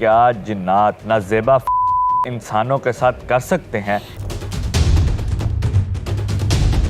کیا جنات نازیبا انسانوں کے ساتھ کر سکتے ہیں؟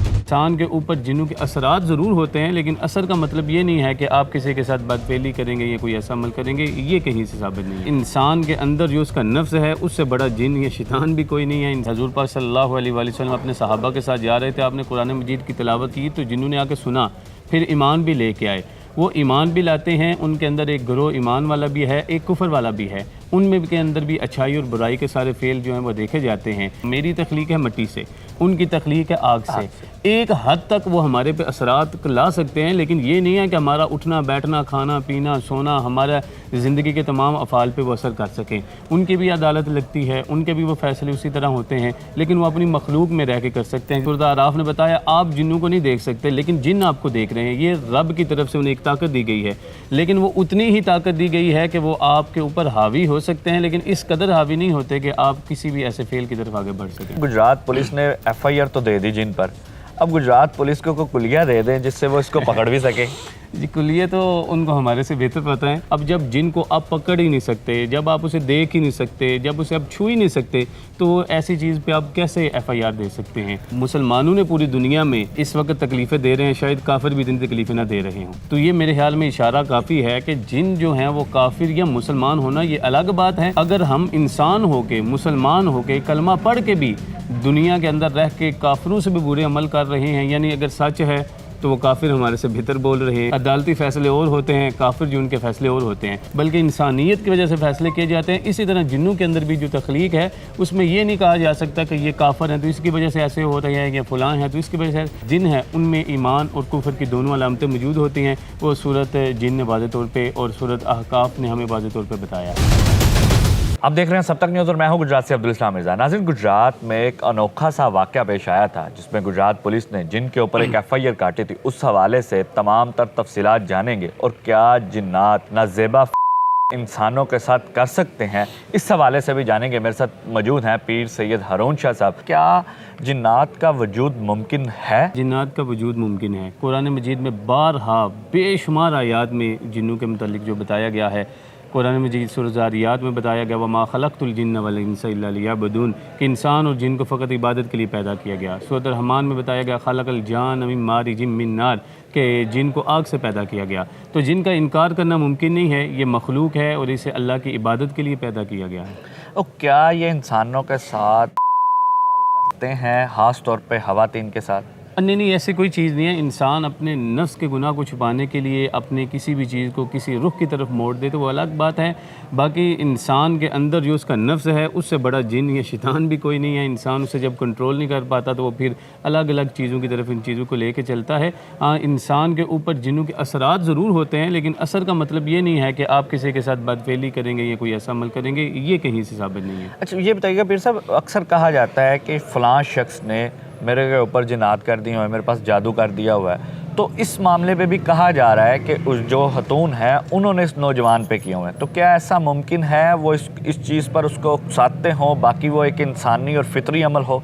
انسان کے اوپر جنوں کے اثرات ضرور ہوتے ہیں، لیکن اثر کا مطلب یہ نہیں ہے کہ آپ کسی کے ساتھ بدفعلی کریں گے یا کوئی ایسا عمل کریں گے، یہ کہیں سے ثابت نہیں ہے۔ انسان کے اندر جو اس کا نفس ہے، اس سے بڑا جن یا شیطان بھی کوئی نہیں ہے۔ حضور پاک صلی اللہ علیہ وآلہ وسلم اپنے صحابہ کے ساتھ جا رہے تھے، آپ نے قرآن مجید کی تلاوت کی تو جنوں نے آ کے سنا، پھر ایمان بھی لے کے آئے۔ وہ ایمان بھی لاتے ہیں، ان کے اندر ایک گروہ ایمان والا بھی ہے، ایک کفر والا بھی ہے، ان میں کے اندر بھی اچھائی اور برائی کے سارے فعل جو ہیں وہ دیکھے جاتے ہیں۔ میری تخلیق ہے مٹی سے، ان کی تخلیق ہے آگ سے۔ ایک حد تک وہ ہمارے پہ اثرات لا سکتے ہیں، لیکن یہ نہیں ہے کہ ہمارا اٹھنا بیٹھنا کھانا پینا سونا ہمارا زندگی کے تمام افعال پہ وہ اثر کر سکیں۔ ان کی بھی عدالت لگتی ہے، ان کے بھی وہ فیصلے اسی طرح ہوتے ہیں، لیکن وہ اپنی مخلوق میں رہ کے کر سکتے ہیں۔ سورۃ اعراف نے بتایا آپ جنوں کو نہیں دیکھ سکتے، لیکن جن آپ کو دیکھ رہے ہیں، یہ رب کی طرف سے انہیں ایک طاقت دی گئی ہے، لیکن وہ اتنی ہی طاقت دی گئی ہے کہ وہ آپ کے اوپر حاوی ہو سکتے ہیں، لیکن اس قدر حاوی نہیں ہوتے کہ آپ کسی بھی ایسے فعل کی طرف آگے بڑھ سکیں۔ گجرات پولیس نے FIR تو دے دی جن پر، اب گجرات پولیس کو کوئی کلیہ دے دیں جس سے وہ اس کو پکڑ بھی سکے۔ جی کلیہ تو ان کو ہمارے سے بہتر پتہ ہے۔ اب جب جن کو آپ پکڑ ہی نہیں سکتے، جب آپ اسے دیکھ ہی نہیں سکتے، جب اسے آپ چھو ہی نہیں سکتے، تو ایسی چیز پہ آپ کیسے FIR دے سکتے ہیں؟ مسلمانوں نے پوری دنیا میں اس وقت تکلیفیں دے رہے ہیں، شاید کافر بھی اتنی تکلیفیں نہ دے رہے ہوں، تو یہ میرے خیال میں اشارہ کافی ہے کہ جن جو ہیں وہ کافر یا مسلمان ہونا یہ الگ بات ہے۔ اگر ہم انسان ہو کے مسلمان ہو کے کلمہ پڑھ کے بھی دنیا کے اندر رہ کے کافروں سے بھی برے عمل کر رہے ہیں، یعنی اگر سچ ہے تو وہ کافر ہمارے سے بہتر بول رہے ہیں۔ عدالتی فیصلے اور ہوتے ہیں، کافر جو ان کے فیصلے اور ہوتے ہیں، بلکہ انسانیت کی وجہ سے فیصلے کیے جاتے ہیں۔ اسی طرح جنوں کے اندر بھی جو تخلیق ہے، اس میں یہ نہیں کہا جا سکتا کہ یہ کافر ہیں تو اس کی وجہ سے ایسے ہو رہا ہے، یا فلاں ہیں تو اس کی وجہ سے۔ جن ہیں ان میں ایمان اور کفر کی دونوں علامتیں موجود ہوتی ہیں، وہ سورۃ جن نے واضح طور پہ اور سورۃ احقاف نے ہمیں واضح طور پہ بتایا۔ آپ دیکھ رہے ہیں سب تک نیوز اور میں ہوں گجرات سے عبدالاسلام مرزا۔ ناظرین، گجرات میں ایک انوکھا سا واقعہ پیش آیا تھا جس میں گجرات پولیس نے جن کے اوپر ایک FIR کاٹی تھی، اس حوالے سے تمام تر تفصیلات جانیں گے، اور کیا جنات نازیبا انسانوں کے ساتھ کر سکتے ہیں، اس حوالے سے بھی جانیں گے۔ میرے ساتھ موجود ہیں پیر سید ہارون شاہ صاحب۔ کیا جنات کا وجود ممکن ہے؟ جنات کا وجود ممکن ہے۔ قرآن مجید میں بارہا بے شمار آیات میں جنوں کے متعلق جو بتایا گیا ہے۔ قرآن مجید سورۃ الذاریات میں بتایا گیا وما خلقت الجن والانس الا لیعبدون، کہ انسان اور جن کو فقط عبادت کے لیے پیدا کیا گیا۔ سورۃ الرحمن میں بتایا گیا خلق الجان من مارج من نار، کہ جن کو آگ سے پیدا کیا گیا۔ تو جن کا انکار کرنا ممکن نہیں ہے، یہ مخلوق ہے اور اسے اللہ کی عبادت کے لیے پیدا کیا گیا ہے۔ اور کیا یہ انسانوں کے ساتھ کرتے ہیں، خاص طور پہ خواتین کے ساتھ؟ نہیں، ایسی کوئی چیز نہیں ہے۔ انسان اپنے نفس کے گناہ کو چھپانے کے لیے اپنے کسی بھی چیز کو کسی رخ کی طرف موڑ دے تو وہ الگ بات ہے۔ باقی انسان کے اندر جو اس کا نفس ہے، اس سے بڑا جن یا شیطان بھی کوئی نہیں ہے۔ انسان اسے جب کنٹرول نہیں کر پاتا تو وہ پھر الگ الگ چیزوں کی طرف ان چیزوں کو لے کے چلتا ہے۔ انسان کے اوپر جنوں کے اثرات ضرور ہوتے ہیں، لیکن اثر کا مطلب یہ نہیں ہے کہ آپ کسی کے ساتھ بدفعلی کریں گے یا کوئی ایسا عمل کریں گے، یہ کہیں سے ثابت نہیں ہے۔ اچھا یہ بتائیے گا پیر صاحب، اکثر کہا جاتا ہے کہ فلاں شخص نے میرے کے اوپر جنات کر دی ہوئے، میرے پاس جادو کر دیا ہوا ہے، تو اس معاملے پہ بھی کہا جا رہا ہے کہ جو خاتون ہیں انہوں نے اس نوجوان پہ کیے ہوئے ہیں، تو کیا ایسا ممکن ہے وہ اس چیز پر اس کو اکساتے ہوں، باقی وہ ایک انسانی اور فطری عمل ہو؟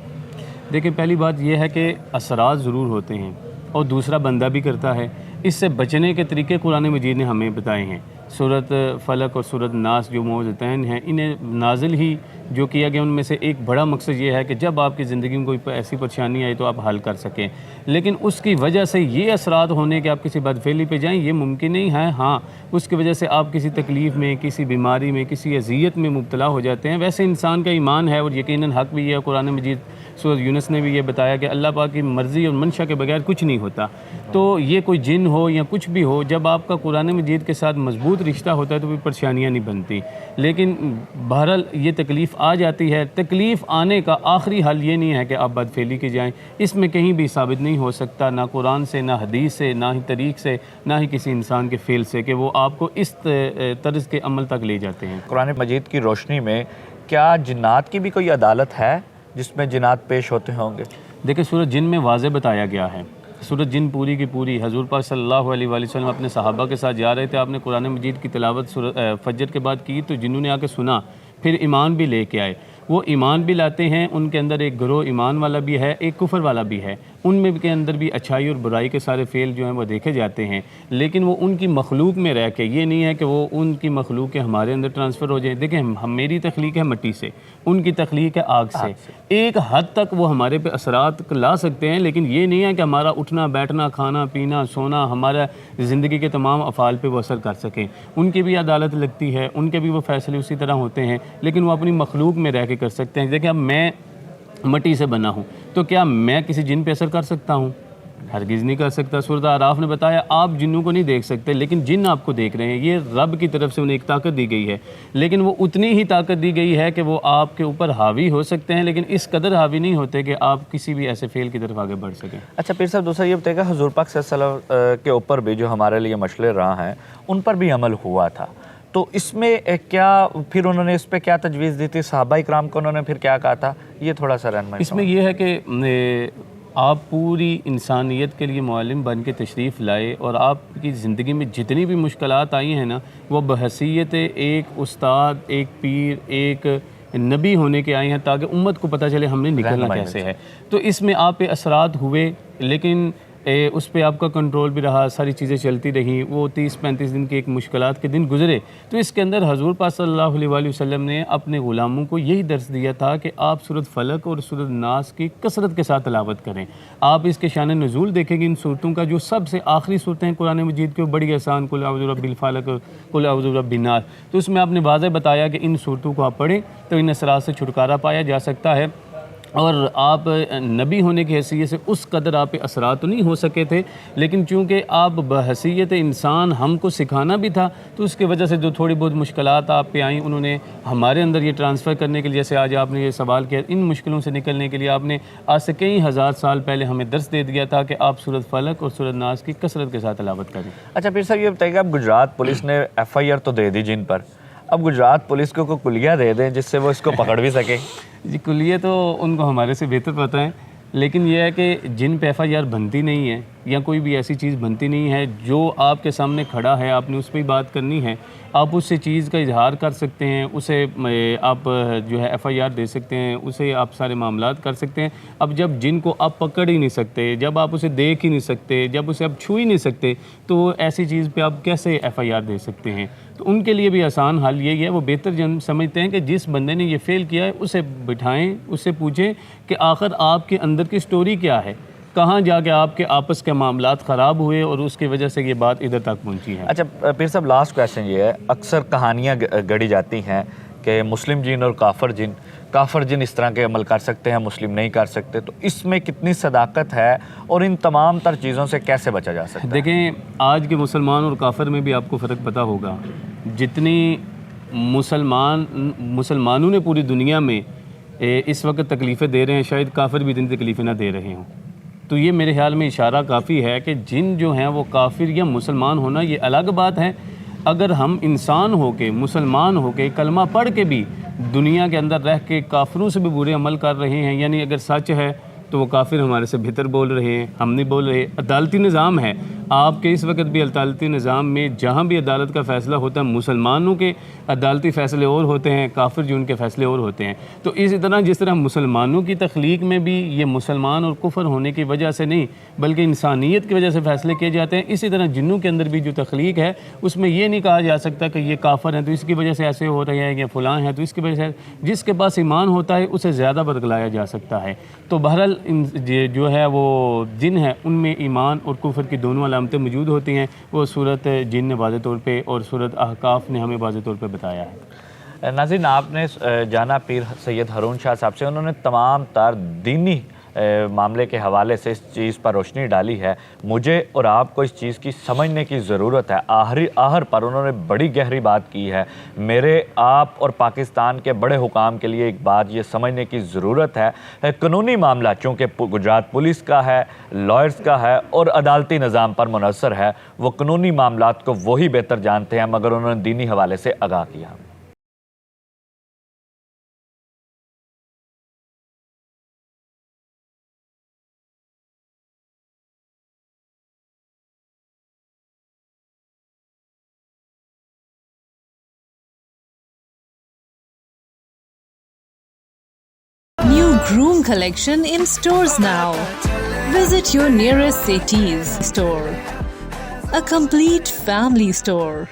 دیکھیں، پہلی بات یہ ہے کہ اثرات ضرور ہوتے ہیں اور دوسرا بندہ بھی کرتا ہے۔ اس سے بچنے کے طریقے قرآن مجید نے ہمیں بتائے ہیں۔ سورۃ فلق اور سورۃ ناس جو معوذتین ہیں، انہیں نازل ہی جو کیا گیا ان میں سے ایک بڑا مقصد یہ ہے کہ جب آپ کی زندگی میں کوئی ایسی پریشانی آئی تو آپ حل کر سکیں، لیکن اس کی وجہ سے یہ اثرات ہونے کہ آپ کسی بدفعلی پہ جائیں، یہ ممکن نہیں ہے۔ ہاں، اس کی وجہ سے آپ کسی تکلیف میں، کسی بیماری میں، کسی اذیت میں مبتلا ہو جاتے ہیں۔ ویسے انسان کا ایمان ہے اور یقیناً حق بھی ہے۔ قرآن مجید سورۃ یونس نے بھی یہ بتایا کہ اللہ پاک کی مرضی اور منشا کے بغیر کچھ نہیں ہوتا۔ تو یہ کوئی جن ہو یا کچھ بھی ہو، جب آپ کا قرآن مجید کے ساتھ مضبوط رشتہ ہوتا ہے تو کوئی پریشانیاں نہیں بنتی، لیکن بہرحال یہ تکلیف آ جاتی ہے۔ تکلیف آنے کا آخری حل یہ نہیں ہے کہ آپ بدفعلی کے جائیں، اس میں کہیں بھی ثابت نہیں ہو سکتا، نہ قرآن سے، نہ حدیث سے، نہ ہی طریق سے، نہ ہی کسی انسان کے فعل سے، کہ وہ آپ کو اس طرز کے عمل تک لے جاتے ہیں۔ قرآن مجید کی روشنی میں کیا جنات کی بھی کوئی عدالت ہے جس میں جنات پیش ہوتے ہوں گے؟ دیکھیں، سورۃ جن میں واضح بتایا گیا ہے۔ سورۃ جن پوری کی پوری حضور پاک صلی اللہ علیہ وآلہ وسلم اپنے صحابہ کے ساتھ جا رہے تھے، آپ نے قرآن مجید کی تلاوت فجر کے بعد کی تو جنہوں نے آ کے سنا، پھر ایمان بھی لے کے آئے۔ وہ ایمان بھی لاتے ہیں، ان کے اندر ایک گروہ ایمان والا بھی ہے، ایک کفر والا بھی ہے، ان میں کے اندر بھی اچھائی اور برائی کے سارے فعل جو ہیں وہ دیکھے جاتے ہیں، لیکن وہ ان کی مخلوق میں رہ کے، یہ نہیں ہے کہ وہ ان کی مخلوق کے ہمارے اندر ٹرانسفر ہو جائیں۔ دیکھیں میری تخلیق ہے مٹی سے، ان کی تخلیق ہے آگ سے، ایک حد تک وہ ہمارے پہ اثرات لا سکتے ہیں، لیکن یہ نہیں ہے کہ ہمارا اٹھنا بیٹھنا کھانا پینا سونا ہمارا زندگی کے تمام افعال پہ وہ اثر کر سکیں۔ ان کی بھی عدالت لگتی ہے، ان کے بھی وہ فیصلے اسی طرح ہوتے ہیں، لیکن وہ اپنی مخلوق میں رہ کے کر سکتے ہیں۔ دیکھیں اب میں مٹی سے بنا ہوں تو کیا میں کسی جن پہ اثر کر سکتا ہوں؟ ہرگز نہیں کر سکتا۔ سورۃ اعراف نے بتایا آپ جنوں کو نہیں دیکھ سکتے، لیکن جن آپ کو دیکھ رہے ہیں، یہ رب کی طرف سے انہیں ایک طاقت دی گئی ہے، لیکن وہ اتنی ہی طاقت دی گئی ہے کہ وہ آپ کے اوپر حاوی ہو سکتے ہیں، لیکن اس قدر حاوی نہیں ہوتے کہ آپ کسی بھی ایسے فعل کی طرف آگے بڑھ سکیں۔ اچھا پیر صاحب دوسرا یہ بتائیے گا، حضور پاک صلی اللہ علیہ وسلم کے اوپر بھی جو ہمارے لیے مشعل راہ ہیں ان پر بھی عمل ہوا تھا، تو اس میں کیا پھر انہوں نے اس پہ کیا تجویز دی تھی؟ صحابہ اکرام کو انہوں نے پھر کیا کہا تھا؟ یہ تھوڑا سا رہنمائی اس میں یہ ہے کہ آپ پوری انسانیت کے لیے معلم بن کے تشریف لائے، اور آپ کی زندگی میں جتنی بھی مشکلات آئی ہیں نا، وہ بحیثیت ایک استاد، ایک پیر، ایک نبی ہونے کے آئے ہیں، تاکہ امت کو پتہ چلے ہم نے نکلنا کیسے ہے۔ تو اس میں آپ پہ اثرات ہوئے، لیکن اس پہ آپ کا کنٹرول بھی رہا، ساری چیزیں چلتی رہیں، وہ 30-35 دن کے ایک مشکلات کے دن گزرے۔ تو اس کے اندر حضور پاک صلی اللہ علیہ وآلہ وسلم نے اپنے غلاموں کو یہی درس دیا تھا کہ آپ سورۃ فلق اور سورۃ ناس کی کثرت کے ساتھ تلاوت کریں۔ آپ اس کے شان نزول دیکھیں گے، ان صورتوں کا جو سب سے آخری صورتیں ہیں قرآن مجید کے، بڑی آسان، قل اعوذ برب الفلق، قل اعوذ برب الناس، تو اس میں آپ نے واضح بتایا کہ ان صورتوں کو آپ پڑھیں تو ان اثرات سے چھٹکارا پایا جا سکتا ہے۔ اور آپ نبی ہونے کی حیثیت سے اس قدر آپ پہ اثرات تو نہیں ہو سکے تھے، لیکن چونکہ آپ بحیثیت انسان ہم کو سکھانا بھی تھا، تو اس کی وجہ سے جو تھوڑی بہت مشکلات آپ پہ آئیں، انہوں نے ہمارے اندر یہ ٹرانسفر کرنے کے لیے، جیسے آج آپ نے یہ سوال کیا، ان مشکلوں سے نکلنے کے لیے آپ نے آج سے کئی ہزار سال پہلے ہمیں درس دے دیا تھا کہ آپ سورۃ فلق اور سورۃ ناس کی کثرت کے ساتھ تلاوت کریں۔ اچھا پیر صاحب یہ بتائیے گا، اب گجرات پولیس نے ایف آئی آر تو دے دی جن پر، اب گجرات پولیس کو کوئی کلیہ دے دیں جس سے وہ اس کو پکڑ بھی سکے؟ جی کلیہ تو ان کو ہمارے سے بہتر پتہ ہے، لیکن یہ ہے کہ جن پہ ایف آئی آر بنتی نہیں ہے یا کوئی بھی ایسی چیز بنتی نہیں ہے، جو آپ کے سامنے کھڑا ہے آپ نے اس پہ ہی بات کرنی ہے، آپ اس سے چیز کا اظہار کر سکتے ہیں، اسے آپ جو ہے ایف آئی آر دے سکتے ہیں، اسے آپ سارے معاملات کر سکتے ہیں۔ اب جب جن کو آپ پکڑ ہی نہیں سکتے، جب آپ اسے دیکھ ہی نہیں سکتے، جب اسے آپ چھو ہی نہیں سکتے، تو ایسی چیز پہ آپ کیسے ایف آئی آر دے سکتے ہیں؟ تو ان کے لیے بھی آسان حل یہی ہے، وہ بہتر سمجھتے ہیں کہ جس بندے نے یہ فیل کیا ہے اسے بٹھائیں، اس سے پوچھیں کہ آخر آپ کے اندر کی سٹوری کیا ہے، کہاں جا کے آپ کے آپس کے معاملات خراب ہوئے اور اس کی وجہ سے یہ بات ادھر تک پہنچی ہے۔ اچھا پیر صاحب لاسٹ کویسچن یہ ہے، اکثر کہانیاں گڑھی جاتی ہیں کہ مسلم جن اور کافر جن اس طرح کے عمل کر سکتے ہیں، مسلم نہیں کر سکتے، تو اس میں کتنی صداقت ہے اور ان تمام تر چیزوں سے کیسے بچا جا سکتا ہے؟ دیکھیں آج کے مسلمان اور کافر میں بھی آپ کو فرق پتہ ہوگا، جتنی مسلمانوں نے پوری دنیا میں اس وقت تکلیفیں دے رہے ہیں، شاید کافر بھی اتنی تکلیفیں نہ دے رہے ہوں۔ تو یہ میرے خیال میں اشارہ کافی ہے کہ جن جو ہیں وہ کافر یا مسلمان ہونا یہ الگ بات ہے، اگر ہم انسان ہو کے، مسلمان ہو کے، کلمہ پڑھ کے بھی دنیا کے اندر رہ کے کافروں سے بھی برے عمل کر رہے ہیں، یعنی اگر سچ ہے تو وہ کافر ہمارے سے بہتر بول رہے ہیں، ہم نہیں بول رہے۔ عدالتی نظام ہے آپ کے اس وقت بھی، عدالتی نظام میں جہاں بھی عدالت کا فیصلہ ہوتا ہے، مسلمانوں کے عدالتی فیصلے اور ہوتے ہیں، کافر جو ان کے فیصلے اور ہوتے ہیں۔ تو اسی طرح جس طرح مسلمانوں کی تخلیق میں بھی یہ مسلمان اور کفر ہونے کی وجہ سے نہیں بلکہ انسانیت کی وجہ سے فیصلے کیے جاتے ہیں، اسی طرح جنوں کے اندر بھی جو تخلیق ہے اس میں یہ نہیں کہا جا سکتا کہ یہ کافر ہیں تو اس کی وجہ سے ایسے ہو رہے ہیں، یا فلاں ہیں تو اس کی وجہ سے، جس کے پاس ایمان ہوتا ہے اسے زیادہ بدلایا جا سکتا ہے۔ تو بہرحال جو ہے وہ جن ہے ان میں ایمان اور کفر کی دونوں علامتیں موجود ہوتی ہیں، وہ سورۃ جن نے واضح طور پہ اور سورۃ احقاف نے ہمیں واضح طور پہ بتایا ہے۔ ناظرین آپ نے جانا پیر سید ہارون شاہ صاحب سے، انہوں نے تمام تر دینی معاملے کے حوالے سے اس چیز پر روشنی ڈالی ہے۔ مجھے اور آپ کو اس چیز کی سمجھنے کی ضرورت ہے، آخر پر انہوں نے بڑی گہری بات کی ہے۔ میرے آپ اور پاکستان کے بڑے حکام کے لیے ایک بات یہ سمجھنے کی ضرورت ہے، قانونی معاملہ چونکہ گجرات پولیس کا ہے، لائرز کا ہے اور عدالتی نظام پر منحصر ہے، وہ قانونی معاملات کو وہی بہتر جانتے ہیں، مگر انہوں نے دینی حوالے سے آگاہ کیا۔ Groom collection in stores now. Visit your nearest Setis store. A complete family store.